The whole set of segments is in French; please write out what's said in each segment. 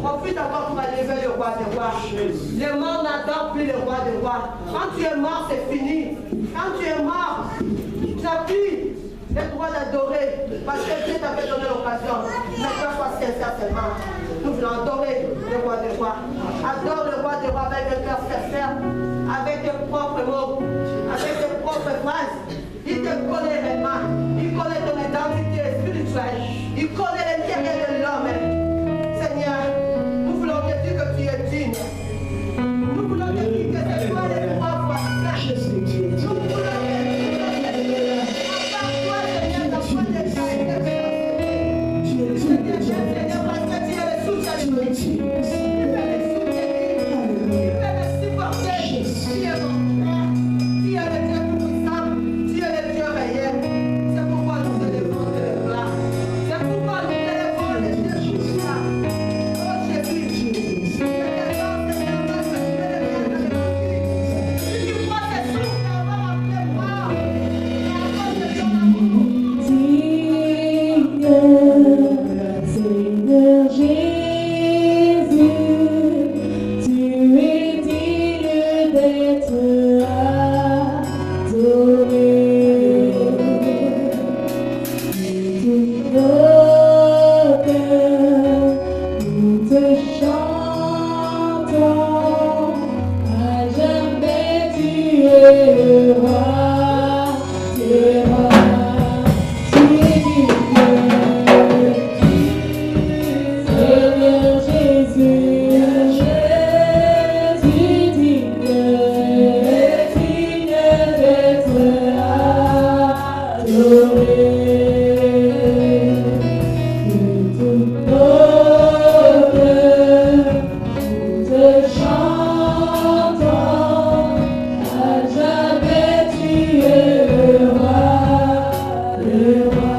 Profite encore pour aller vers le roi roi des rois. Les morts n'adorent plus le roi des rois. Quand tu es mort, c'est fini. Quand tu es mort, tu n'as plus le droit d'adorer. Parce que Dieu t'avait donné l'occasion. Maintenant, sois sincère seulement. Nous voulons adorer le roi des rois. Adore le roi des rois avec un cœur sincère, avec tes propres mots, avec tes propres phrases. Il te connaît réellement. Il connaît ton identité spirituelle. Il connaît l'intérieur de l'homme. Seigneur, nous voulons te dire que tu es digne. Nous voulons te dire que c'est toi les propres. Nous voulons te dire que toi, Seigneur, dans toi, les Seigneur, parce que tu es le soutien de nous. Tu es le soutenir. Tu es le supporter. Tu es mon frère. Tu es le Dieu tout-puissant. Tu es le Dieu réel. C'est pourquoi nous élevons de gloire. C'est pourquoi nous élevons le Dieu tout-puissant. Oh Jésus, je te demande, Seigneur, que tu me donnes le vie. Si tu crois que c'est souffle d'avoir appelé moi, et à cause de ton amour. Seigneur Jésus, tu es digne d'être adoré. Tout nos cœurs, nous te chantons, à jamais tu es le roi des rois. Tu es digne. Seigneur Jésus, digne d'être adoré. De tout nos cœurs, nous te chantons, à jamais tu es le roi, le roi.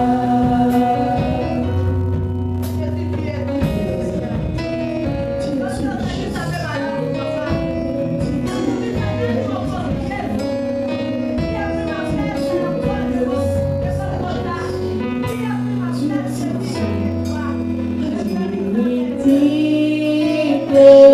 Jésus, tu es digne. Lorsque Jésus savait mal à mon papa, Digne